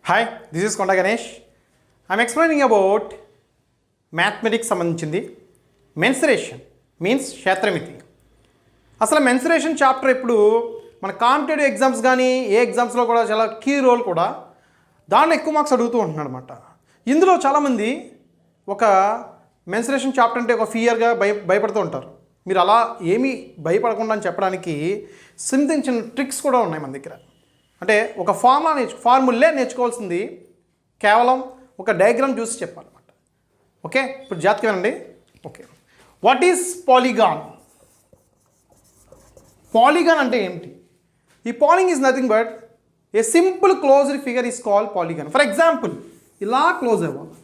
Hi, this is Konda Ganesh. I'm explaining about mathematics సంబంధించింది. Mensuration means క్షేత్రమితి. అసలు మెన్సురేషన్ చాప్టర్ ఇప్పుడు మన కాంపిటేటివ్ ఎగ్జామ్స్ కానీ ఏ ఎగ్జామ్స్లో కూడా చాలా కీ రోల్ కూడా దాంట్లో ఎక్కువ మార్క్స్ అడుగుతూ ఉంటున్నాడు అనమాట. ఇందులో చాలామంది ఒక మెన్సురేషన్ చాప్టర్ అంటే ఒక ఫియర్గా భయపడుతూ ఉంటారు. మీరు అలా ఏమీ భయపడకుండా అని చెప్పడానికి చిన్న ట్రిక్స్ కూడా ఉన్నాయి మన దగ్గర. అంటే ఒక ఫార్ములే నేర్చుకోవాల్సింది కేవలం ఒక డయాగ్రామ్ చూసి చెప్పాలన్నమాట. ఓకే, ఇప్పుడు జాగ్రత్తగా వినండి. Okay, what is polygon? Polygon అంటే ఏమిటి? ఈ polling is nothing but A simple closed figure is called polygon. For example ఇలా క్లోజ్ అవ్వాలి.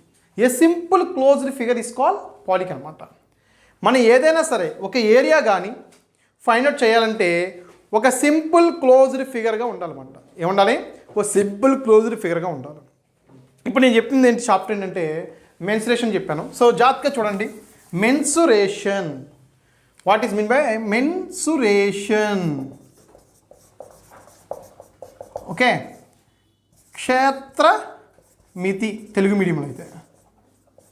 ఏ simple closed figure is called polygon అనమాట. మనం ఏదైనా సరే ఒక ఏరియా కానీ ఫైండ్ అవుట్ చేయాలంటే ఒక సింపుల్ క్లోజ్డ్ ఫిగర్గా ఉండాలన్నమాట. ఏముండాలి? ఒక సింపుల్ క్లోజ్డ్ ఫిగర్గా ఉండాలి. ఇప్పుడు నేను చెప్పింది ఏంటి చాప్టర్ ఏంటంటే మెన్సురేషన్ చెప్పాను. సో జాగ్రత్తగా చూడండి. Mensuration, what is mean by mensuration? Okay, క్షేత్రమితి తెలుగు మీడియంలో అయితే.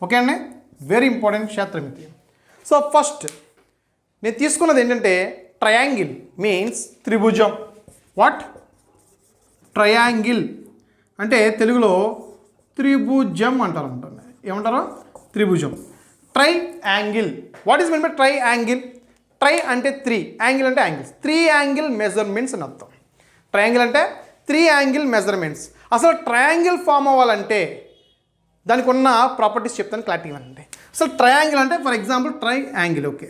ఓకే అండి, వెరీ ఇంపార్టెంట్ క్షేత్రమితి. సో ఫస్ట్ నేను తీసుకున్నది ఏంటంటే ట్రయాంగిల్ మీన్స్ త్రిభుజం. వాట్? ట్రయాంగిల్ అంటే తెలుగులో త్రిభుజం అంటారు. ఏమంటారు? త్రిభుజం. Tri angle, what is mean by tri angle? Tri అంటే త్రీ, యాంగిల్ అంటే యాంగిల్స్. త్రీ యాంగిల్ మెజర్మెంట్స్ అని అర్థం. ట్రయాంగిల్ అంటే త్రీ యాంగిల్ మెజర్మెంట్స్. అసలు ట్రయాంగిల్ ఫామ్ అవ్వాలంటే దానికి ఉన్న ప్రాపర్టీస్ చెప్తాను, క్లారిటీ ఇవ్వండి. అసలు ట్రయాంగిల్ అంటే for example tri angle. Okay,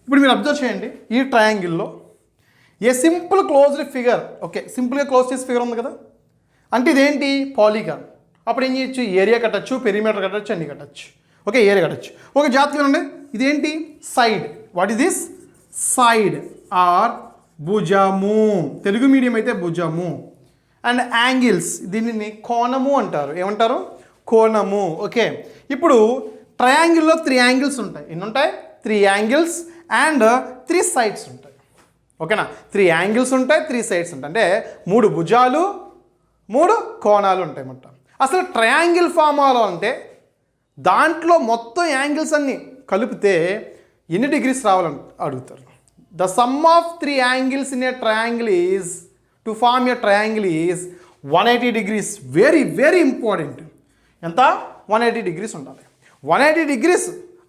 ఇప్పుడు మీరు అబ్జర్వ్ చేయండి. ఈ ట్రయాంగిల్లో a simple closed figure, okay సింపుల్గా క్లోజ్ చేసే ఫిగర్ ఉంది కదా, అంటే ఇదేంటి? పాలిగాన్. అప్పుడు ఏం చేయొచ్చు? ఏరియా కట్టచ్చు, పెరిమీటర్ కట్టచ్చు, అన్ని కట్టచ్చు. ఓకే, ఏరియా కట్టచ్చు. ఒక జాగ్రత్తగా ఉండండి. ఇదేంటి? Side. What is this? Side or భుజము. తెలుగు మీడియం అయితే భుజము. అండ్ యాంగిల్స్, దీనిని కోణము అంటారు. ఏమంటారు? కోణము. ఓకే, ఇప్పుడు ట్రయాంగిల్లో త్రీ యాంగిల్స్ ఉంటాయి. ఎన్ని ఉంటాయి? Three angles and three sides ఉంటాయి. ఓకేనా? త్రీ యాంగిల్స్ ఉంటాయి, త్రీ సైడ్స్ ఉంటాయి. అంటే మూడు భుజాలు, మూడు కోణాలు ఉంటాయి అన్నమాట. అసలు ట్రయాంగిల్ ఫామ్ అవ్వాలంటే దాంట్లో మొత్తం యాంగిల్స్ అన్నీ కలిపితే ఎన్ని డిగ్రీస్ రావాలని అడుగుతారు. The sum of three angles in a triangle is, to form a triangle is 180 degrees. Very very important. ఎంత? 180 degrees ఉండాలి. 180 degrees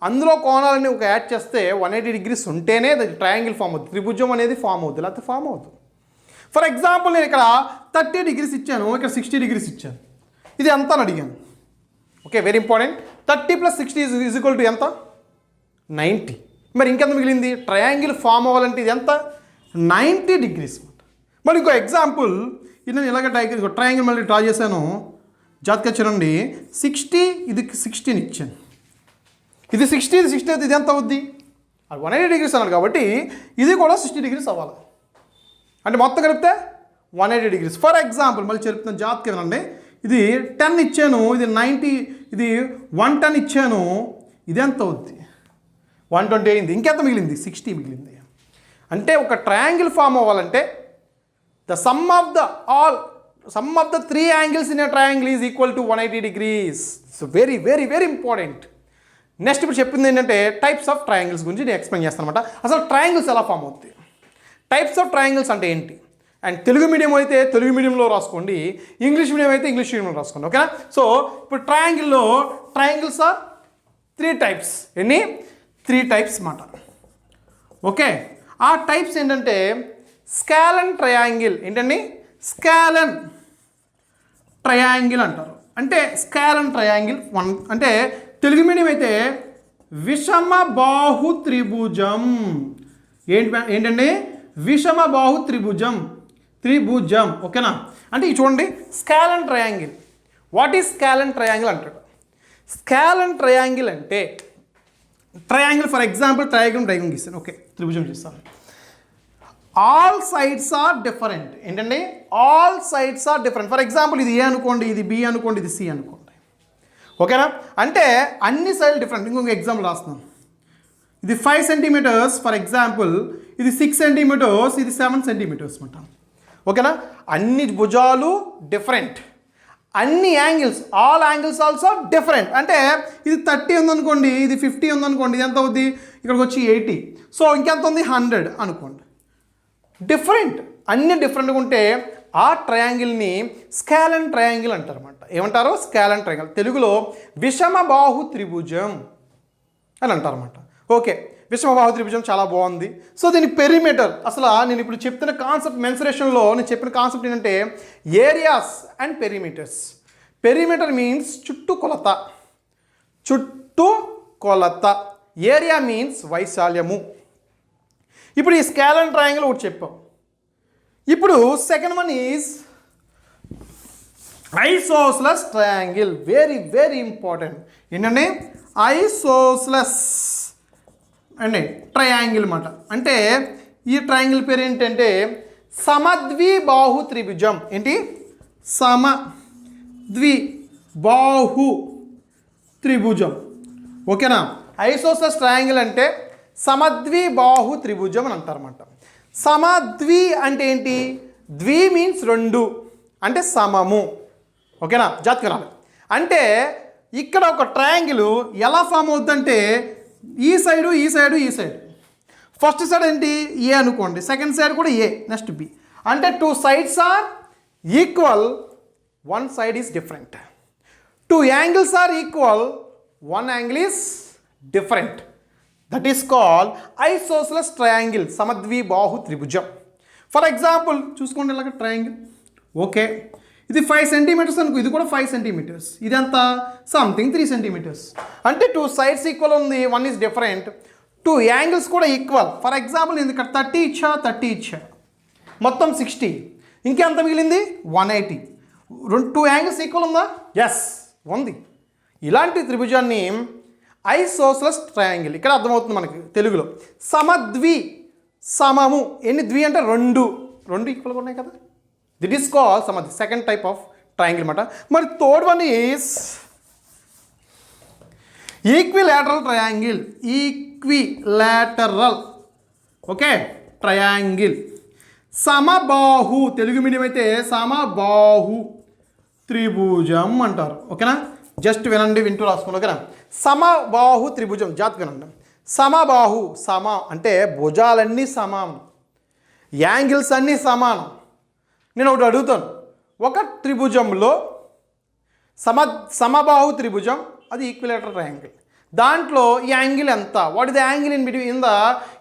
అందులో కోణాలని ఒక యాడ్ చేస్తే 180 degrees ఉంటేనే అది ట్రయాంగిల్ ఫామ్ అవుతుంది. త్రిభుజం అనేది ఫామ్ అవుతుంది, లేకపోతే ఫామ్ అవుతుంది. ఫర్ ఎగ్జాంపుల్ నేను ఇక్కడ 30 degrees ఇచ్చాను, ఇక్కడ 60 degrees ఇచ్చాను. ఇది ఎంత అని అడిగాను. Okay, very important. 30 + 60 is equal to ఎంత? 90. మరి ఇంకెంత మిగిలింది? ట్రయాంగిల్ ఫామ్ అవ్వాలంటే ఇది ఎంత? 90 degrees. మరి ఇంకో ఎగ్జాంపుల్, ఇది నేను ఇలాగ ట్రయాంగిల్ మళ్ళీ డ్రా చేశాను. జాగ్రత్తగా చూడండి. 60, ఇది 16 ఇచ్చాను. ఇది 60, ఇది 60 అయితే ఇది ఎంత అవుద్ది? అది 180 degrees అన్నాడు కాబట్టి ఇది కూడా 60 degrees అవ్వాలి. అంటే మొత్తం కలిపితే 180 degrees. ఫర్ ఎగ్జాంపుల్ మళ్ళీ చెప్తున్నాను, జాగ్రత్తగా వినండి. ఇది 10 ఇచ్చాను, ఇది 90, ఇది 110 ఇచ్చాను. ఇది ఎంత అవుద్ది? 120 అయింది. ఇంకెంత మిగిలింది? 60 మిగిలింది. అంటే ఒక ట్రయాంగిల్ ఫామ్ అవ్వాలంటే the sum of the three angles in a triangle is equal to 180 degrees. So very very very important. Next ఇప్పుడు చెప్పింది ఏంటంటే టైప్స్ ఆఫ్ ట్రయాంగిల్స్ గురించి నేను ఎక్స్ప్లెయిన్ చేస్తాను అనమాట. అసలు ట్రయాంగిల్స్ ఎలా ఫామ్ అవుతాయి, టైప్స్ ఆఫ్ ట్రయాంగిల్స్ అంటే ఏంటి. అండ్ తెలుగు మీడియం అయితే తెలుగు మీడియంలో రాసుకోండి, ఇంగ్లీష్ మీడియం అయితే ఇంగ్లీష్ మీడియంలో రాసుకోండి. ఓకేనా? సో ఇప్పుడు ట్రయాంగిల్స్ ఆర్ 3 types. ఎన్ని? 3 types మాట. ఓకే, ఆ టైప్స్ ఏంటంటే స్కాలన్ ట్రయాంగిల్. ఏంటండి? స్కాలన్ ట్రయాంగిల్ అంటారు. అంటే స్కాలన్ ట్రయాంగిల్ అంటే తెలుగు మీడియం అయితే విషమ బాహు త్రిభుజం. ఏంటండి? విషమ బాహు త్రిభుజం. ఓకేనా? అంటే ఇది చూడండి, scalene triangle. What is scalene triangle అంటాడు. స్కాలన్ ట్రయాంగిల్ అంటే ట్రయాంగిల్, ఫర్ ఎగ్జాంపుల్ డయాగ్రామ్ గీస్తాను. ఓకే, త్రిభుజం చేస్తాను. All sides are different. ఏంటండి? All sides are different. For example ఇది ఏ అనుకోండి, ఇది బి అనుకోండి, ఇది సి అనుకోండి. ఓకేనా? అంటే అన్ని సైడ్లు డిఫరెంట్. ఇంకొక ఎగ్జాంపుల్ రాస్తున్నాను. ఇది 5 centimeters ఫర్ ఎగ్జాంపుల్, ఇది 6 centimeters, ఇది 7 centimeters అనమాట. ఓకేనా? అన్ని భుజాలు డిఫరెంట్, అన్ని angles, all angles also different. అంటే ఇది 30 ఉందనుకోండి, ఇది 50 ఉందనుకోండి, ఇది ఎంత అవుద్ది, ఇక్కడికి వచ్చి 80. సో ఇంకెంత ఉంది, 100 అనుకోండి. డిఫరెంట్, అన్ని డిఫరెంట్గా ఉంటే ఆ ట్రయాంగిల్ని స్కాలన్ ట్రయాంగిల్ అంటారు అన్నమాట. ఏమంటారు, స్కాలన్ ట్రయాంగిల్. తెలుగులో విషమ బాహు త్రిభుజం అని అంటారన్నమాట. ఓకే, విషమ బాహు త్రిభుజం చాలా బాగుంది. సో దీని పెరిమీటర్, అసలు నేను ఇప్పుడు చెప్తున్న కాన్సెప్ట్, మెన్సురేషన్లో నేను చెప్పిన కాన్సెప్ట్ ఏంటంటే areas and perimeters. Perimeter means చుట్టుకొలత, చుట్టుకొలత. ఏరియా మీన్స్ వైశాల్యము. ఇప్పుడు ఈ స్కాలన్ ట్రయాంగిల్ ఒకటి చెప్పాం. ఇప్పుడు second one is isosceles triangle. Very very important. ఏంటంటే ఐసోస్లస్ అండి ట్రయాంగిల్ అన్నమాట. అంటే ఈ ట్రయాంగిల్ పేరు ఏంటంటే సమద్విబాహు త్రిభుజం. ఏంటి, సమద్విబాహు త్రిభుజం. ఓకేనా. ఐసోస్లస్ ట్రయాంగిల్ అంటే సమద్విబాహు త్రిభుజం అని అంటారన్నమాట. సమద్వి అంటే ఏంటి, ద్వి మీన్స్ రెండు, అంటే సమము. ఓకేనా, జాగ్రత్తగా రావాలి. అంటే ఇక్కడ ఒక ట్రయాంగిల్ ఎలా ఫామ్ అవుతుందంటే ఈ సైడు, ఈ సైడు, ఈ సైడ్. ఫస్ట్ సైడ్ ఏంటి, ఏ అనుకోండి, సెకండ్ సైడ్ కూడా ఏ, నెక్స్ట్ బి. అంటే 2 sides are equal, 1 side is different. 2 angles are equal, 1 angle is different. That is called isosceles triangle, సమద్విబాహు త్రిభుజం. ఫర్ ఎగ్జాంపుల్ చూసుకోండి, ఇలాగ ట్రయాంగిల్. ఓకే, ఇది 5 centimeters అనుకో, ఇది కూడా 5 centimeters. ఇదంతా సంథింగ్ 3 centimeters. అంటే 2 sides ఈక్వల్ ఉంది, 1 ఈజ్ డిఫరెంట్. 2 angles కూడా ఈక్వల్. ఫర్ ఎగ్జాంపుల్ నేను ఇక్కడ 30 ఇచ్చా, 30 ఇచ్చా, మొత్తం 60. ఇంకెంత మిగిలింది, 180. 2 angles ఈక్వల్ ఉందా, ఎస్ ఉంది. ఇలాంటి త్రిభుజాన్ని ఐసోస్లస్ ట్రయాంగిల్. ఇక్కడ అర్థమవుతుంది మనకి తెలుగులో. సమద్వి, సమము. ఎన్ని ద్వి అంటే రెండు ఈక్వల్గా ఉన్నాయి కదా. దిట్ ఈస్ కాల్ సమద్వి, సెకండ్ టైప్ ఆఫ్ ట్రయాంగిల్ అన్నమాట. మరి third one is equilateral triangle. Equilateral okay triangle. సమబాహు, తెలుగు మీడియం అయితే సమబాహు త్రిభుజం అంటారు. ఓకేనా, జస్ట్ వినండి, వింటూ రాసుకోండి. ఓకేనా, సమబాహు త్రిభుజం, జాగ్రత్తగా వినండి. సమబాహు, సమ అంటే భుజాలన్నీ సమానం, యాంగిల్స్ అన్నీ సమానం. నేను ఒకటి అడుగుతాను, ఒక త్రిభుజంలో సమబాహు త్రిభుజం, అది ఈక్విలేటరల్ ట్రయాంగిల్. దాంట్లో ఈ యాంగిల్ ఎంత, what is the angle in between in the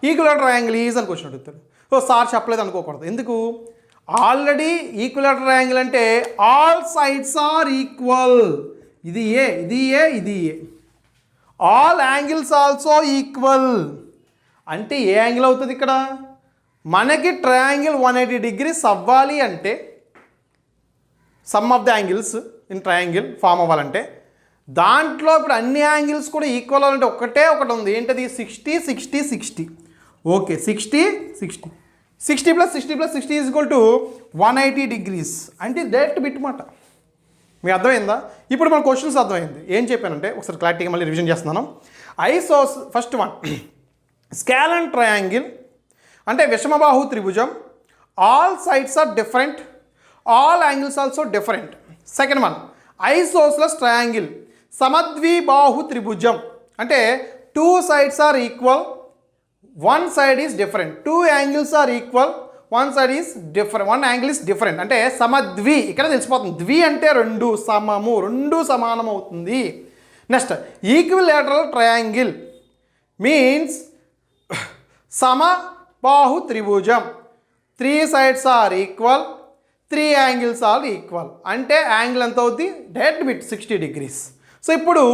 equilateral triangle is అని క్వశ్చన్ అడుగుతారు. సో సార్ చెప్పలేదు అనుకోకూడదు. ఎందుకు, ఆల్రెడీ ఈక్విలేటరల్ ట్రయాంగిల్ అంటే ఆల్ సైడ్స్ ఆర్ ఈక్వల్. ఇది ఏ, ఇది ఏ, ఇది A. All angles also equal. అంటే ఏ యాంగిల్ అవుతుంది ఇక్కడ, మనకి ట్రయాంగిల్ 180 degrees అవ్వాలి అంటే, sum of the angles in triangle form అవ్వాలంటే, దాంట్లో ఇప్పుడు అన్ని యాంగిల్స్ కూడా ఈక్వల్ అవ్వాలంటే ఒకటే ఒకటి ఉంది. ఏంటది, 60 60 60. Okay, 60 60 60 + 60 + 60 is equal to 180 degrees. అంటే డైరెక్ట్ బిట్ మాట. మీకు అర్థమైందా? ఇప్పుడు మన క్వశ్చన్స్ అర్థమైంది. ఏం చెప్పానంటే ఒకసారి క్లారిటీగా మళ్ళీ రివిజన్ చేస్తున్నాను. ఫస్ట్ వన్ స్కాలన్ ట్రయాంగిల్ అంటే విషమబాహు త్రిభుజం. All sides are different, all angles also different. Second one isosceles triangle, సమద్విబాహు త్రిభుజం. అంటే 2 sides are equal, 1 side is different. 2 angles are equal, 1 side is different, 1 angle is different. అంటే సమద్వి, ఇక్కడ తెలిసిపోతుంది. ద్వి అంటే రెండు, సమము, రెండు సమానం అవుతుంది. నెక్స్ట్ ఈక్విలాటరల్ ట్రయాంగిల్ మీన్స్ సమబాహు త్రిభుజం. 3 sides are equal, 3 angles are equal. అంటే యాంగిల్ ఎంత అవుతుంది, డైరెక్ట్ బిట్ 60 degrees. సో ఇప్పుడు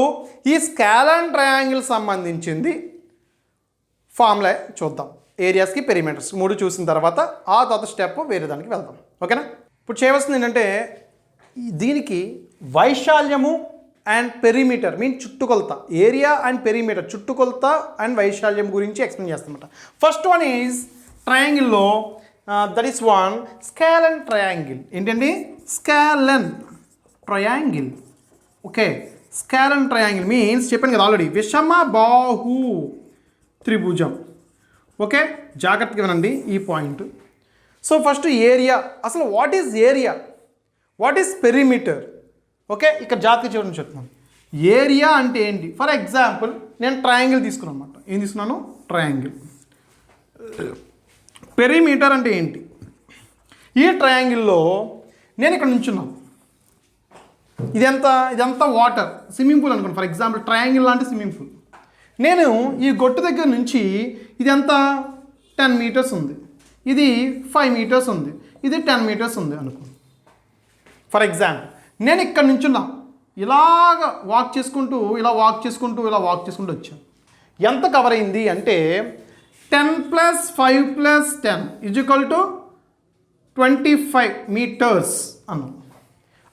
ఈ స్కాలన్ ట్రయాంగిల్ సంబంధించింది ఫార్ములా చూద్దాం. ఏరియాస్కి పెరిమీటర్స్ 3 చూసిన తర్వాత ఆ తర్వాత స్టెప్ వేరే దానికి వెళ్దాం. ఓకేనా, ఇప్పుడు చేయవలసింది ఏంటంటే దీనికి వైశాల్యము అండ్ పెరిమీటర్ మీన్ చుట్టుకొలత, ఏరియా అండ్ పెరిమీటర్, చుట్టుకొలత అండ్ వైశాల్యం గురించి ఎక్స్ప్లెయిన్ చేస్తామన్నమాట. ఫస్ట్ వన్ ఈజ్ ట్రయాంగిల్లో that is one scalene triangle. ఏంటండి, scalene triangle. Okay, scalene triangle means చెప్పాను కదా ఆల్రెడీ, విషమ బాహు త్రిభుజం. ఓకే, జాగ్రత్తగా వినండి ఈ పాయింట్. సో ఫస్ట్ ఏరియా, అసలు what is area, what is perimeter. Okay, ఇక్కడ జాతీయ చూడండి చెప్తున్నాను. ఏరియా అంటే ఏంటి? ఫర్ ఎగ్జాంపుల్ నేను ట్రయాంగిల్ తీసుకున్నాను అనమాట. ఏం తీసుకున్నాను? ట్రయాంగిల్. పెరిమీటర్ అంటే ఏంటి? ఈ ట్రయాంగిల్లో నేను ఇక్కడ నుంచున్నాను. ఇదంతా వాటర్, స్విమ్మింగ్ పూల్ అనుకోండి. ఫర్ ఎగ్జాంపుల్ ట్రయాంగిల్ లాంటి స్విమ్మింగ్ పూల్. నేను ఈ గొట్టు దగ్గర నుంచి ఇదంతా 10 మీటర్స్ ఉంది, ఇది 5 మీటర్స్ ఉంది, ఇది 10 మీటర్స్ ఉంది అనుకో. ఫర్ ఎగ్జాంపుల్ నేను ఇక్కడ నుంచున్నా, ఇలాగ వాక్ చేసుకుంటూ వచ్చాను. ఎంత కవర్ అయింది అంటే 10 + 5 + 10 = 25 మీటర్స్ అన్నాను.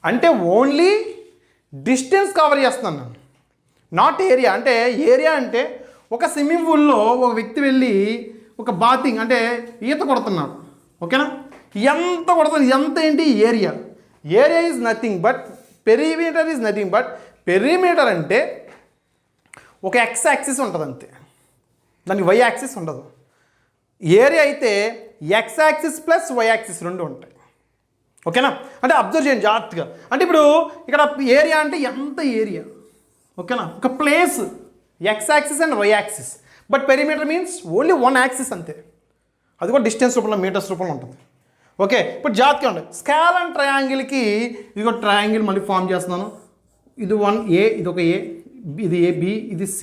అంటే ఓన్లీ డిస్టెన్స్ కవర్ చేస్తున్నాను నేను, నాట్ ఏరియా. అంటే ఏరియా అంటే ఒక స్విమ్మింగ్ పూల్లో ఒక వ్యక్తి వెళ్ళి ఒక బాతింగ్ అంటే ఈత కొడుతున్నాడు. ఓకేనా? ఎంత కొడుతుంది, ఎంత ఏంటి? Area. Area is nothing but perimeter is nothing but perimeter అంటే ఒక ఎక్స్ యాక్సిస్ ఉంటుంది అంతే, దానికి వై యాక్సిస్ ఉండదు. ఏరియా అయితే ఎక్స్ యాక్సిస్ + వై యాక్సిస్ రెండు ఉంటాయి. ఓకేనా? అంటే అబ్జర్వ్ చేయండి జాగ్రత్తగా. అంటే ఇప్పుడు ఇక్కడ ఏరియా అంటే ఎంత ఏరియా, ఓకేనా? ఒక place x axis and y axis. But perimeter means only 1 axis అంతే, అది కూడా డిస్టెన్స్ రూపంలో మీటర్స్ రూపంలో ఉంటుంది. ఓకే, ఇప్పుడు జాగ్రత్తగా ఉండండి. స్కేల్ అండ్ ట్రయాంగిల్కి ఇదిగో ట్రయాంగిల్ మళ్ళీ ఫామ్ చేస్తున్నాను. ఇది 1A, ఇది ఒక ఏ, ఇది AB, ఇది C,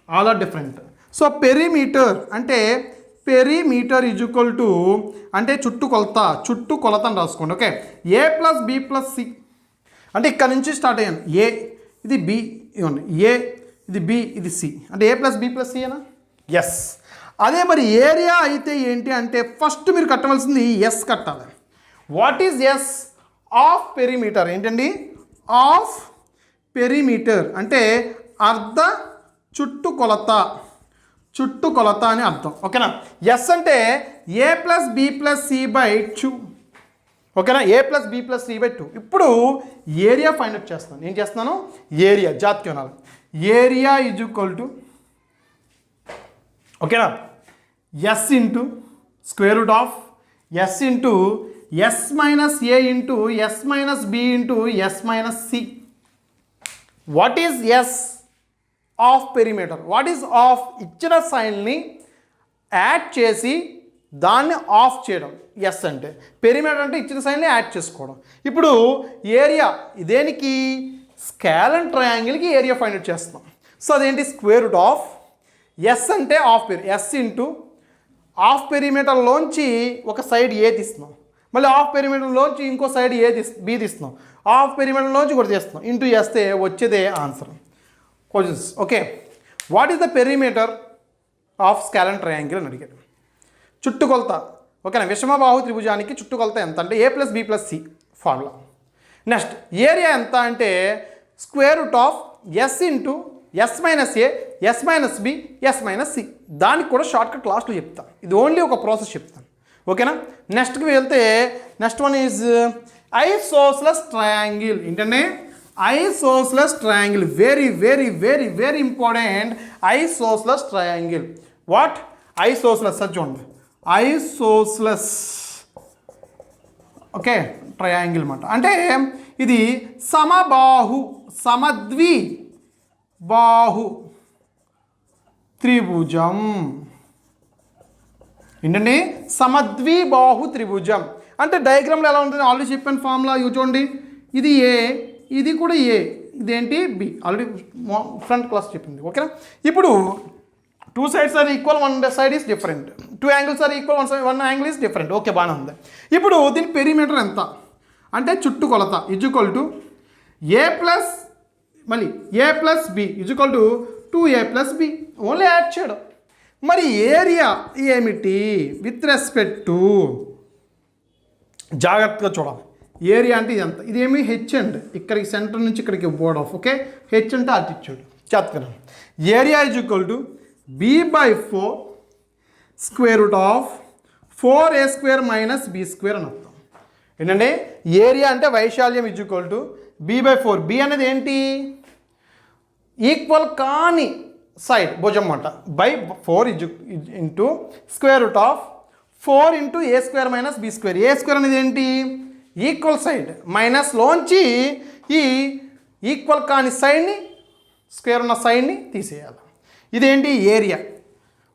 all are different. So perimeter అంటే పెరిమీటర్ = అంటే చుట్టుకొలత అని రాసుకోండి. ఓకే, A + B + C అంటే ఇక్కడ నుంచి స్టార్ట్ అయ్యాను. A, ఇది B, ఇవ్వండి A, ఇది B, ఇది C, అంటే A + B + C అనా? ఎస్. అదే మరి ఏరియా అయితే ఏంటి అంటే ఫస్ట్ మీరు కట్టవలసింది ఎస్ కట్టాలి. What is S? Half perimeter. ఏంటండి? ఆఫ్ పెరిమీటర్ అంటే అర్ధ చుట్టుకొలత అని అర్థం. ఓకేనా? ఎస్ అంటే A + B + C/2. ఓకేనా? A + B + C/2. ఇప్పుడు ఏరియా ఫైండ్ అవుట్ చేస్తాను. ఏం చేస్తున్నాను? ఏరియా. జాగ్రత్తగా వినాలి. ఏరియా = ఓకేనా, S × √(S × S - A × S - B × S - C. What is S? Half perimeter. What is half? ఇచ్చిన సైన్ని యాడ్ చేసి దాన్ని ఆఫ్ చేయడం. ఎస్ అంటే పెరిమీటర్ అంటే ఇచ్చిన సైన్ని యాడ్ చేసుకోవడం. ఇప్పుడు ఏరియా దేనికి? స్కేల్ అండ్ ట్రయాంగిల్కి ఏరియా ఫైండ్ అవుట్ చేస్తున్నాం. సో అదేంటి? √(. ఎస్ అంటే ఆఫ్ ఎస్ × ఆఫ్ పెరిమీటర్లోంచి ఒక సైడ్ ఏ తీస్తున్నాం, మళ్ళీ ఆఫ్ పెరిమీటర్లోంచి ఇంకో సైడ్ బి తీస్తున్నాం, ఆఫ్ పెరిమీటర్లోంచి కూడా తీస్తున్నాం, ఇంటూ చేస్తే వచ్చేదే answer. Questions. Okay, what is the perimeter of scale and triangle అని అడిగాడు. చుట్టుకొలత. ఓకేనా? విషమబాహు త్రిభుజానికి చుట్టుకొలత ఎంత అంటే A + B + C formula. Next area ఎంత అంటే √(S × S - A, S - B, S - C. దానికి కూడా షార్ట్కట్ లాస్ట్లో చెప్తాను. ఇది ఓన్లీ ఒక ప్రాసెస్ చెప్తాను. ఓకేనా? నెక్స్ట్కి వెళ్తే next one is isosceles triangle. ఏంటంటే isosceles triangle. Very very very very important. Isosceles triangle. What? Isosceles చూడండి. ఐసోస్లస్ ఓకే ట్రయాంగిల్ అన్నమాట. అంటే ఇది సమద్విబాహు త్రిభుజం. ఏంటండి? సమద్విబాహు త్రిభుజం అంటే డయాగ్రామ్లో ఎలా ఉంటుంది? ఆల్రెడీ చెప్పాను ఫార్ములా. ఇవి చూడండి, ఇది ఏ, ఇది కూడా ఏ, ఇదేంటి బి. ఆల్రెడీ ఫ్రంట్ క్లాస్ చెప్పింది. ఓకేనా? ఇప్పుడు 2 sides are equal, 1 side is different. 2 angles are equal, 1 angle is different. Okay, బాగానే ఉంది. ఇప్పుడు దీని పెరిమీటర్ ఎంత అంటే చుట్టుకొలత A ప్లస్ మళ్ళీ A + B = 2A + B. Only add చేయడం. మరి ఏరియా ఏమిటి విత్ రెస్పెక్ట్ టు? జాగ్రత్తగా చూడాలి. ఏరియా అంటే ఇది ఎంత? ఇదేమి హెచ్ అండ్ ఇక్కడికి సెంటర్ నుంచి ఇక్కడికి బోర్డ్ ఆఫ్. ఓకే, హెచ్ అంటే ఆల్టిట్యూడ్. చేస్తున్నాను. ఏరియా = B/4 √4A² - B² అని అర్థం. ఏంటంటే ఏరియా అంటే వైశాల్యం = B/4. B అనేది ఏంటి? ఈక్వల్ కాని సైడ్ భుజం అన్నమాట. /4 × √4 × A² - B². A² అనేది ఏంటి? Equal side. మైనస్లోంచి ఈ ఈక్వల్ కాని సైడ్ని స్క్వేర్ ఉన్న సైడ్ని తీసేయాలి. ఇదేంటి ఏరియా.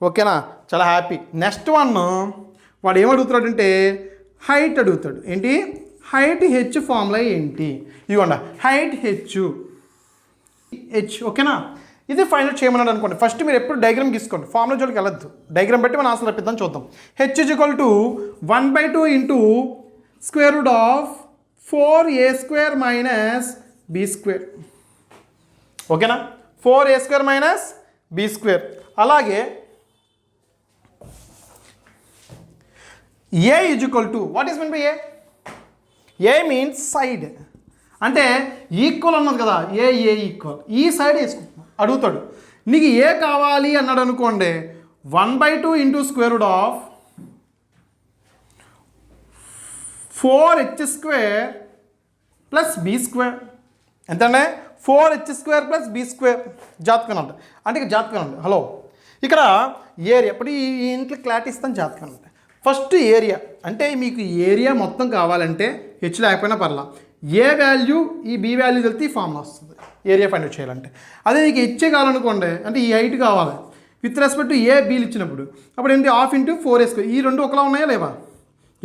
ఓకేనా, చాలా హ్యాపీ. నెక్స్ట్ వన్ వాడు ఏమడుగుతాడంటే హైట్ అడుగుతాడు. ఏంటి హైట్ హెచ్ ఫార్ములా ఏంటి? ఇవ్వండి హైట్ హెచ్. ఓకేనా, ఇది ఫైండ్ చేయమన్నాడు అనుకోండి. ఫస్ట్ మీరు ఎప్పుడు డయాగ్రామ్ గీసుకోండి, ఫార్ములా జోలికి వెళ్ళొద్దు. డయాగ్రామ్ బట్టి మనం ఆన్సర్ రప్పిద్దాం, చూద్దాం. H is equal to 1/2 into square root of 4a² minus b². ఓకేనా, 4a² మైనస్ b². అలాగే a is equal to what is mean by A? A means side. అంటే ఈక్వల్ అన్నది కదా, ఏ ఈక్వల్, ఈ సైడ్ వేసుకుంటున్నాం. అడుగుతాడు నీకు ఏ కావాలి అన్నాడు అనుకోండి, 1/2 into square root of 4h² plus b². ఎంతంటే 4h² ప్లస్ b². జాతకం అంట అంటే ఇక జాతకం అండి. హలో, ఇక్కడ ఏరియా ఇప్పుడు ఈ ఇంట్లో క్లారిటీ ఇస్తాను. జాతకం అంటే ఫస్ట్ ఏరియా అంటే మీకు ఏరియా మొత్తం కావాలంటే హెచ్ లేకపోయినా పర్లా, ఏ వాల్యూ ఈ బి వాల్యూ తెలితే ఈ ఫార్ములా వస్తుంది ఏరియా ఫైండ్ అవుట్ చేయాలంటే. అదే నీకు హెచ్చే కావాలనుకోండి, అంటే ఈ హైట్ కావాలి విత్ రెస్పెక్ట్ ఏ బీలు ఇచ్చినప్పుడు అప్పుడు ఏంటి హాఫ్ ఇంటూ 4a². ఈ రెండు ఒకలా ఉన్నాయా లేవా?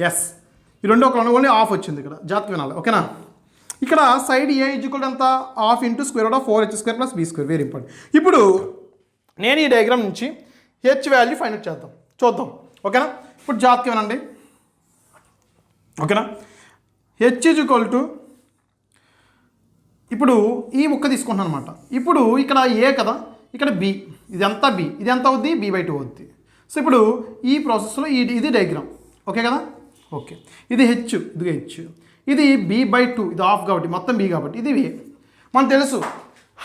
ఎస్, ఈ రెండు ఒకలా ఓన్లీ హాఫ్ వచ్చింది ఇక్కడ. జాతకం వినాలి. ఓకేనా, ఇక్కడ సైడ్ ఏ ఈక్వల్ అంతా half into square root of 4h² plus b². Very important. ఇప్పుడు నేను ఈ డయాగ్రామ్ నుంచి హెచ్ వాల్యూ ఫైండ్ అవుట్ చేద్దాం, చూద్దాం. ఓకేనా, ఇప్పుడు జాతకం వినండి. ఓకేనా, హెచ్ ఈజ్ ఈక్వల్ టు ఇప్పుడు ఈ ముక్క తీసుకుంటున్నాను అనమాట. ఇప్పుడు ఇక్కడ ఏ కదా, ఇక్కడ బి, ఇదంతా బి, ఇది ఎంత అవుద్ది b/2 అవుద్ది. సో ఇప్పుడు ఈ ప్రాసెస్లో ఇది డయాగ్రామ్. ఓకే కదా, ఓకే. ఇది హెచ్, ఇది హెచ్, ఇది b/2, ఇది హాఫ్ కాబట్టి మొత్తం బి కాబట్టి ఇది ఏ. మనకు తెలుసు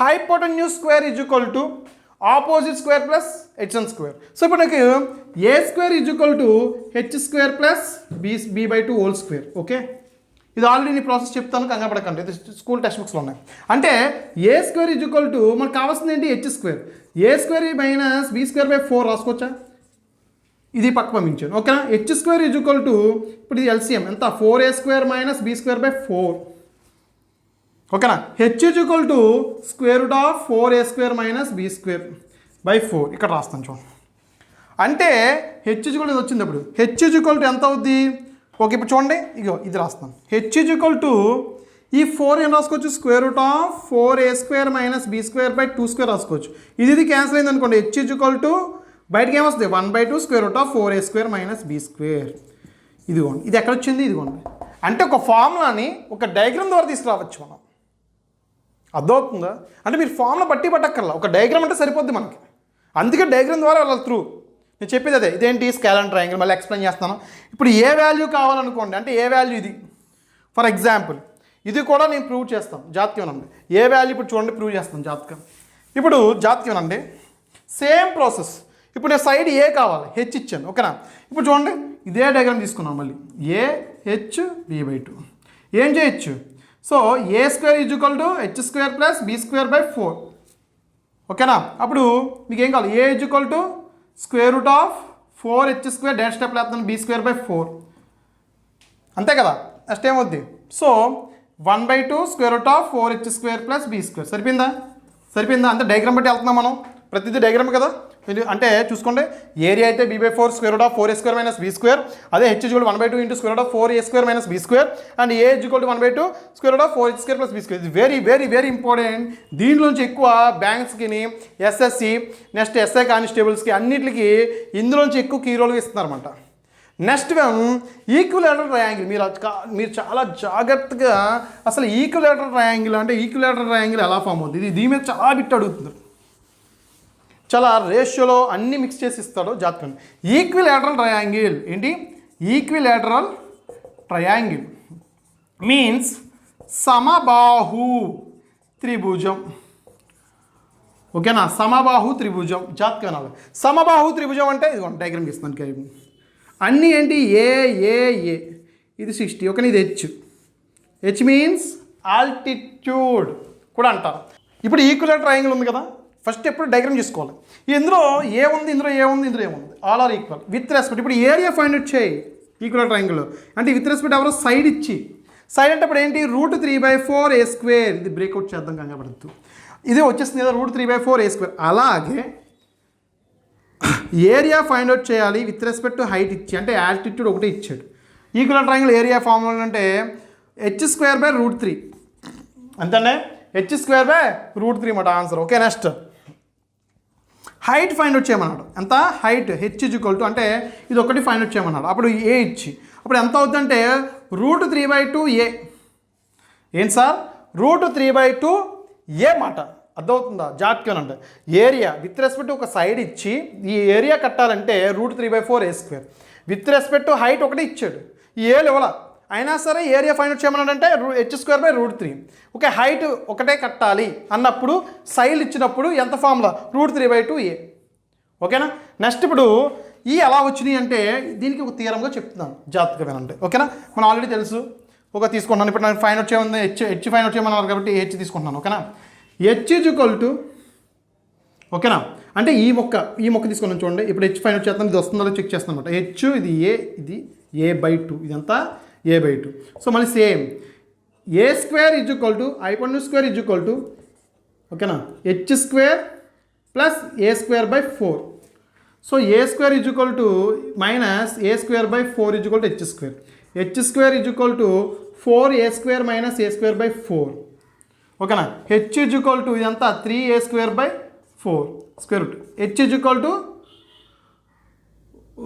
hypotenuse square is equal to opposite square plus h². So ఇప్పుడు నాకు a² is equal to h² plus b/2 whole square. Okay, ఇది ఆల్రెడీ నీ ప్రాసెస్ చెప్తాను, కంగారు పడకండి. ఇది స్కూల్ టెక్స్ట్ బుక్స్లో ఉన్నాయి. అంటే a² ఈజ్ ఈక్వల్ టు మనకు కావాల్సింది ఏంటి h². a² minus b²/4 రాసుకోవచ్చా? ఇది పక్క పంపించాను. ఓకేనా, h² ఈజ్ ఈక్వల్ టు ఇప్పుడు ఇది ఎల్సిఎం ఎంత 4a² మైనస్ b²/4. ఓకేనా, H is equal to square root of 4a² minus b²/4. ఇక్కడ రాస్తాను చూడండి. అంటే హెచ్ ఈజ్ ఈక్వల్ వచ్చింది. అప్పుడు హెచ్ ఈజ్ ఈక్వల్ టు ఎంత అవుద్ది? ఓకే, ఇప్పుడు చూడండి, ఇగో ఇది రాస్తాను. హెచ్ ఈజ్ ఈక్వల్ టు ఈ 4 ఏం రాసుకోవచ్చు? Square root of 4a² minus b²/2² రాసుకోవచ్చు. ఇది క్యాన్సిల్ అయింది అనుకోండి. హెచ్ ఈజ్ ఈక్వల్ టు బయటకి ఏమొస్తుంది? 1/2 square root of 4a² minus b². ఇదిగోండి, ఇది ఎక్కడ వచ్చింది? ఇదిగోండి. అంటే ఒక ఫార్ములాని ఒక డయాగ్రామ్ ద్వారా తీసుకురావచ్చు మనం. అర్థమవుతుందా? అంటే మీరు ఫార్ములా బట్టి పట్టక్కర్లా, ఒక డయాగ్రామ్ అంటే సరిపోద్ది మనకి. అందుకే డయాగ్రామ్ ద్వారా వెళ్ళాలి త్రూ. నేను చెప్పేది అదే. ఇదేంటి స్కేలార్ ట్రయాంగిల్, మళ్ళీ ఎక్స్ప్లెయిన్ చేస్తాను. ఇప్పుడు ఏ వాల్యూ కావాలనుకోండి, అంటే ఏ వాల్యూ ఇది ఫర్ ఎగ్జాంపుల్, ఇది కూడా నేను ప్రూవ్ చేస్తాను. జాతకం అండి, ఏ వాల్యూ ఇప్పుడు చూడండి ప్రూవ్ చేస్తాను జాతకం. ఇప్పుడు జాతకం అండి సేమ్ ప్రాసెస్. ఇప్పుడు నేను సైడ్ ఏ కావాలి, హెచ్ ఇచ్చాను. ఓకేనా, ఇప్పుడు చూడండి ఇదే డయాగ్రామ్ తీసుకున్నాం. మళ్ళీ ఏ హెచ్ b/2 ఏం చేయొచ్చు? So a² is equal to h² plus b²/4. ఓకేనా, అప్పుడు మీకు ఏం కావాలి? A is equal to square root of 4h² direct step లేకపోతే b²/4. అంతే కదా, నెక్స్ట్ ఏమవుద్ది? So 1/2 square root of 4h² plus b². సరిపోయిందా? అంతే డయాగ్రామ్ బట్టి వెళ్తున్నాం మనం. ప్రతిదీ డయాగ్రామ్ కదా. అంటే చూసుకోండి, ఏరియా అయితే b/4 square root of 4a² minus b². అదే h is equal 1/2 into square root of 4a² minus b². And a is equal 1/2 square root of 4h² plus b². ఇది వెరీ వెరీ వెరీ ఇంపార్టెంట్. దీనిలోంచి ఎక్కువ బ్యాంక్స్కి, SSC, next SI కానిస్టేబుల్స్కి అన్నిటికి ఇందులోంచి ఎక్కువ key role ఇస్తున్నారన్నమాట. Next equilateral triangle. మీరు చాలా జాగ్రత్తగా అసలు ఈక్విలేటరల్ ట్రయాంగిల్ అంటే ఈక్విలేటరల్ ట్రయాంగిల్ ఎలా ఫామ్ అవుతుంది, దీని మీద చాలా బిట్ అడుగుతున్నారు. చాలా రేషియోలో అన్నీ మిక్స్ చేసి ఇస్తాడు జాతకం. ఈక్విలేటరల్ ట్రయాంగిల్ ఏంటి? ఈక్విలేటరల్ ట్రయాంగిల్ మీన్స్ సమబాహు త్రిభుజం. ఓకేనా, సమబాహు త్రిభుజం. జాతకం అనాలి. సమబాహు త్రిభుజం అంటే ఇదిగోండి డయాగ్రామ్ ఇస్తున్నాను. అన్నీ ఏంటి? ఏ ఏ ఏ ఇది 60. ఓకే, ఇది హెచ్ మీన్స్ ఆల్టిట్యూడ్ కూడా అంటారు. ఇప్పుడు ఈక్విలేటరల్ ట్రయాంగిల్ ఉంది కదా, ఫస్ట్ ఎప్పుడు డయాగ్రామ్ చేసుకోవాలి. ఇందులో ఏ ఉంది, ఇందులో ఏ ఉంది, ఇందులో ఏముంది, all are equal with respect. ఇప్పుడు ఏరియా ఫైండ్ అవుట్ చేయి ఈక్వల్ ట్రయాంగిల్. అంటే విత్ రెస్పెక్ట్ ఎవరో సైడ్ ఇచ్చి, సైడ్ అంటే ఇప్పుడు ఏంటి √3/4a². ఇది బ్రేక్అవుట్ చేద్దాం కంగాపడద్దు. ఇది వచ్చేస్తుంది కదా √3/4a². అలాగే ఏరియా ఫైండ్ అవుట్ చేయాలి విత్ రెస్పెక్ట్ టు హైట్ ఇచ్చి, అంటే ఆల్టిట్యూడ్ ఒకటి ఇచ్చాడు. ఈక్వల్ ట్రయాంగిల్ ఏరియా ఫార్ములా అంటే h²/√3 అంతేనే, h²/√3 మాట answer. Okay, next height find out చేయమన్నాడు. ఎంత హైట్ h అంటే ఇది ఒకటి ఫైండ్ అవుట్ చేయమన్నాడు. అప్పుడు ఏ ఇచ్చి అప్పుడు ఎంత అవుతుందంటే √3/2a. ఏంటి సార్ √3/2a మాట అర్థమవుతుందా? జాగ్రత్తగా అంటే ఏరియా విత్ రెస్పెక్ట్ ఒక సైడ్ ఇచ్చి ఈ ఏరియా కట్టాలంటే √3/4a². With respect to height ఒకటి ఇచ్చాడు, ఈ ఏ లెవెల అయినా సరే ఏరియా ఫైండ్ అవుట్ చేయమన్నాడు అంటే h²/√3. ఓకే, హైట్ ఒకటే కట్టాలి అన్నప్పుడు సైడ్ ఇచ్చినప్పుడు ఎంత ఫార్ములా √3/2a. ఓకేనా, నెక్స్ట్ ఇప్పుడు ఈ ఎలా వచ్చినాయి అంటే దీనికి ఒక థియరంగా చెప్తున్నాను, జాగ్రత్తగా వినండి. ఓకేనా, మనం ఆల్రెడీ తెలుసు. ఒక తీసుకుంటున్నాను ఇప్పుడు నేను ఫైండ్ అవుట్ చేయమని హెచ్ ఫైండ్ అవుట్ చేయమన్నారు కాబట్టి హెచ్ తీసుకుంటున్నాను. ఓకేనా, h ఓకేనా, అంటే ఈ మొక్క తీసుకున్నాను చూడండి. ఇప్పుడు హెచ్ ఫైండ్ అవుట్ చేస్తాను, ఇది వస్తుందో చెక్ చేస్తాను అనమాట. హెచ్ ఇది ఏ, ఇది a/2, ఇదంతా a/2. సో మళ్ళీ సేమ్ a² హైపోటెన్యూస్² ఓకేనా h² plus a²/4. So a² minus a²/4 h². h² 4a² minus a²/4. ఓకేనా, h ఇదంతా 3a²/4 square root. h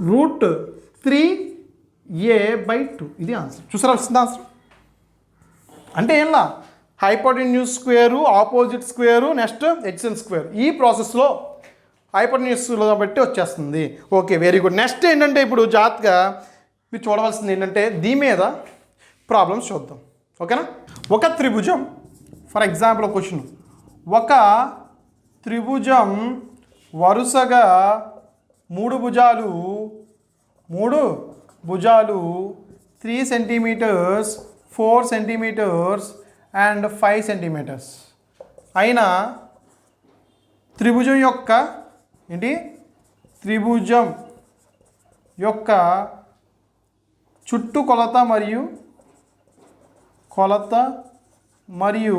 √3a/2. ఇది ఆన్సర్. చూసారా వస్తుంది ఆన్సర్. అంటే ఏంలా hypotenuse square, opposite square, next h² ఈ ప్రాసెస్లో హైపోటెన్యూస్లో బట్టి వచ్చేస్తుంది. Okay, very good. నెక్స్ట్ ఏంటంటే ఇప్పుడు జాగ్రత్తగా మీరు చూడవలసింది ఏంటంటే దీని మీద ప్రాబ్లమ్స్ చూద్దాం. ఓకేనా, ఒక త్రిభుజం, ఫర్ ఎగ్జాంపుల్ ఒక క్వశ్చన్, ఒక త్రిభుజం వరుసగా మూడు భుజాలు 3 సెంటీమీటర్స్, 4 సెంటీమీటర్స్ అండ్ 5 సెంటీమీటర్స్ అయిన త్రిభుజం యొక్క చుట్టూ కొలత మరియు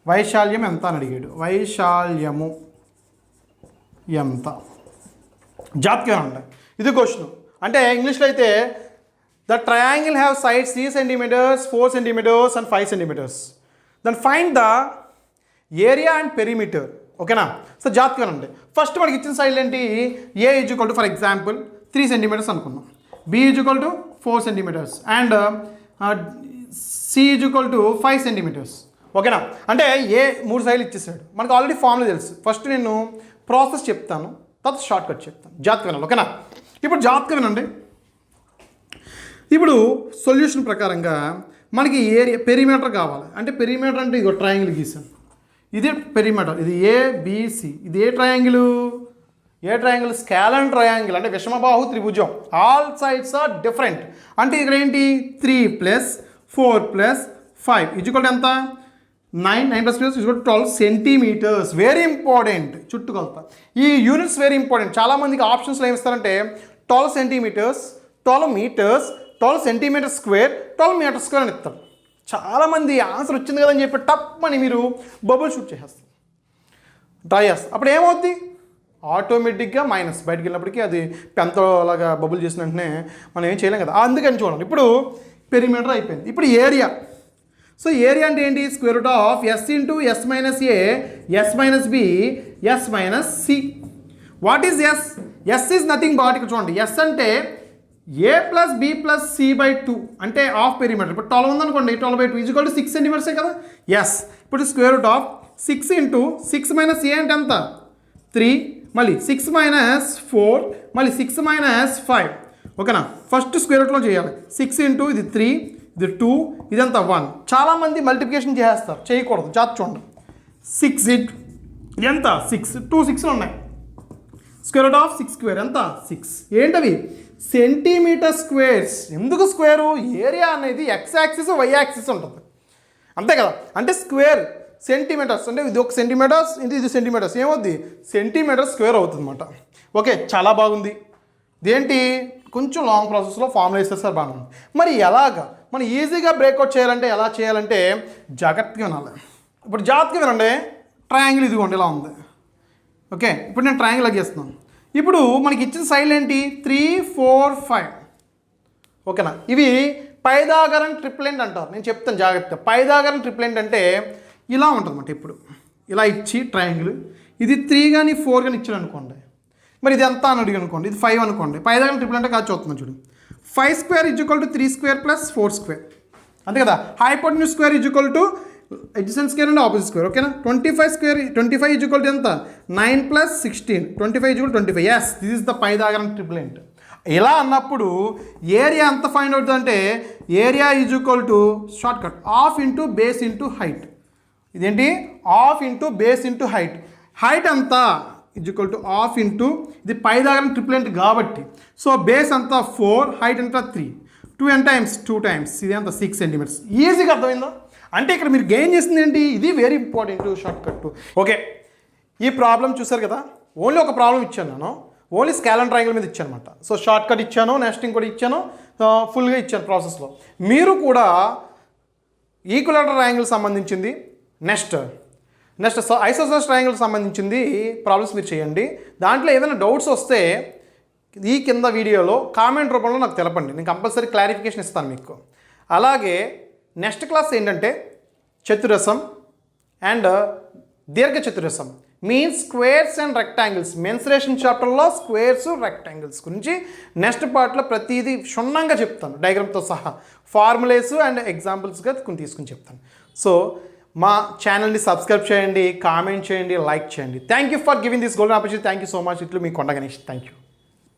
వైశాల్యం ఎంత అని అడిగాడు. వైశాల్యము ఎంత? జాగ్రత్తగా ఉంటాయి. ఇది క్వశ్చన్. అంటే ఇంగ్లీష్లో అయితే the triangle have sides 3 centimeters, 4 centimeters and 5 centimeters. Then find the area and perimeter. ఓకేనా, సో జాగ్రత్తగా ఉండే. ఫస్ట్ మనకి ఇచ్చిన సైడ్ ఏంటి, ఏ = ఫర్ ఎగ్జాంపుల్ 3 సెంటీమీటర్స్ అనుకున్నాం, B = 4 centimeters and C = 5 centimeters. ఓకేనా, అంటే ఏ 3 సైడ్లు ఇచ్చేసాడు. మనకు ఆల్రెడీ ఫార్ములా తెలుసు. ఫస్ట్ నేను ప్రాసెస్ చెప్తాను, తర్వాత షార్ట్ కట్ చెప్తాను. జాగ్రత్తగా వినాలి. ఓకేనా, ఇప్పుడు జాగ్రత్తగా వినండి. ఇప్పుడు సొల్యూషన్ ప్రకారంగా మనకి ఏరియా పెరిమీటర్ కావాలి. అంటే పెరిమీటర్ అంటే ఇగో ట్రయాంగిల్ గీసాను, ఇది పెరిమీటర్, ఇది ఏబిసి. ఇది ఏ ట్రయాంగిల్? స్కాలన్ ట్రయాంగిల్, అంటే విషమబాహు త్రిభుజం. All sides are different. అంటే ఇక్కడ ఏంటి 3 + 4 + 5 = ఎంత? 9 + 3 = 12 సెంటీమీటర్స్. వెరీ ఇంపార్టెంట్, చుట్టుకొలత. ఈ యూనిట్స్ వెరీ ఇంపార్టెంట్. చాలామందికి ఆప్షన్స్లో ఏమి ఇస్తారంటే 12 centimeters, 12 meters, 12 centimeter square, 12 meter square అని ఇస్తారు. చాలామంది ఆన్సర్ వచ్చింది కదని చెప్పి టప్ అని మీరు బబుల్ షూట్ చేసేస్తారు, డ్రా చేస్తారు. అప్పుడు ఏమవుద్ది? ఆటోమేటిక్గా మైనస్. బయటికి వెళ్ళినప్పటికీ అది పెంతలాగా బబుల్ చేసిన వెంటనే మనం ఏం చేయలేం కదా. అందుకని చూడండి, ఇప్పుడు పెరిమీటర్ అయిపోయింది. ఇప్పుడు ఏరియా. సో ఏరియా అంటే ఏంటి? √S × S - A, S - B, S - C. What is S? S is nothing but, ఇక్కడ చూడండి, ఎస్ అంటే a + b + c/2 అంటే హాఫ్ పెరిమీటర్. ఇప్పుడు 12 ఉందనుకోండి, 12/2 = 6 సెంటీమీటర్సే కదా. ఎస్. ఇప్పుడు √6 × 6 - a అంటే ఎంత? 3, మళ్ళీ 6 - 4, మళ్ళీ 6 - 5. ఓకేనా, ఫస్ట్ √ చేయాలి. 6 × ఇది 3, ఇది 2, ఇదంతా 1. చాలామంది మల్టిప్లికేషన్ చేస్తారు, చేయకూడదు. జాగ్రత్త చూడండి. 6 ఇది ఎంత? 6, 2 6లు ఉన్నాయి. √6² ఎంత? 6. ఏంటవి? Centimeter squares. ఎందుకు స్క్వేరు? ఏరియా అనేది x యాక్సిస్, y యాక్సిస్ ఉంటుంది, అంతే కదా. అంటే స్క్వేర్ సెంటీమీటర్స్, అంటే ఇది 1 సెంటీమీటర్స్, ఇది సెంటీమీటర్స్, ఏమవుద్ది? సెంటీమీటర్ స్క్వేర్ అవుతుంది అనమాట. ఓకే, చాలా బాగుంది. ఇదేంటి? కొంచెం లాంగ్ ప్రాసెస్లో ఫార్ములా ఇస్తారు బాగా ఉంది. మరి ఎలాగా మనం ఈజీగా బ్రేక్అవుట్ చేయాలంటే ఎలా చేయాలంటే జాగ్రత్తగా వినాలి. ఇప్పుడు జాగ్రత్తగా వినండి. ట్రయాంగిల్ ఇదిగోండి ఇలా ఉంది. ఓకే, ఇప్పుడు నేను ట్రయాంగిల్ గీస్తున్నాను. ఇప్పుడు మనకి ఇచ్చిన సైడ్లు ఏంటి 3, 4, 5. ఓకేనా, ఇవి పైదాగరం ట్రిప్లెంట్ అంటారు. నేను చెప్తాను జాగ్రత్త. పైదాగరం ట్రిప్లెంట్ అంటే ఇలా ఉంటుందన్నమాట. ఇప్పుడు ఇలా ఇచ్చి ట్రయాంగిల్ ఇది 3 కానీ 4 కానీ ఇచ్చాడు అనుకోండి, మరి ఇది ఎంత అని అడిగి అనుకోండి, ఇది 5 అనుకోండి. పైదాగరం ట్రిప్లెంట్ అంటే కాదు చూస్తున్నాను చూడు. 5 స్క్వేర్ = 3 స్క్వేర్ ప్లస్ 4 స్క్వేర్ అంతే కదా. Hypotenuse square = adjacent square and opposite square. ఓకేనా, 25 స్క్వేర్ 25 = ఎంత 9 + 16 25 = 25. Yes, this is the Pythagorean triplet. ఇలా అన్నప్పుడు ఏరియా ఎంత ఫైండ్ అవుతుంది అంటే area = short cut half into base into height. ఇదేంటి half into base into height. Height అంతా హాఫ్ ఇంటూ ఇది పైదాగరం ట్రిప్లెంట్ కాబట్టి సో బేస్ అంతా 4, హైట్ అంతా 3, 2 టైమ్స్ ఇది అంతా 6 సెంటీమీటర్స్. ఈజీగా అర్థమైందా? అంటే ఇక్కడ మీరు గెయిన్ చేసింది ఏంటి, ఇది very important short cut. Okay, ఈ ప్రాబ్లం చూసారు కదా. ఓన్లీ ఒక ప్రాబ్లం ఇచ్చాను నేను, ఓన్లీ స్కేల్ అండ్ ట్రయాంగిల్ మీద ఇచ్చాను అనమాట. సో షార్ట్ కట్ ఇచ్చాను, నెస్టింగ్ కూడా ఇచ్చాను, ఫుల్గా ఇచ్చాను ప్రాసెస్లో. మీరు కూడా ఈక్విలాటరల్ ట్రయాంగిల్ సంబంధించింది నెక్స్ట్ ఐసోసెలస్ ట్రయాంగిల్ సంబంధించింది ప్రాబ్లమ్స్ మీరు చేయండి. దాంట్లో ఏదైనా డౌట్స్ వస్తే ఈ కింద వీడియోలో కామెంట్ రూపంలో నాకు తెలపండి, నేను కంపల్సరీ క్లారిఫికేషన్ ఇస్తాను మీకు. అలాగే నెక్స్ట్ క్లాస్ ఏంటంటే చతురస్రం అండ్ దీర్ఘ చతురస్రం means squares and rectangles. Mensuration చాప్టర్లో స్క్వేర్స్ రెక్టాంగిల్స్ గురించి నెక్స్ట్ పార్ట్లో ప్రతిదీ క్షుణ్ణంగా చెప్తాను, డయాగ్రామ్తో సహా ఫార్ములేస్ అండ్ ఎగ్జాంపుల్స్గా తీసుకుని చెప్తాను. సో మా ఛానల్ని సబ్స్క్రైబ్ చేయండి, కామెంట్ చేయండి, లైక్ చేయండి. Thank you for giving this golden opportunity. Thank you so much. ఇట్లు మీ కొండ గణేష్. Thank you.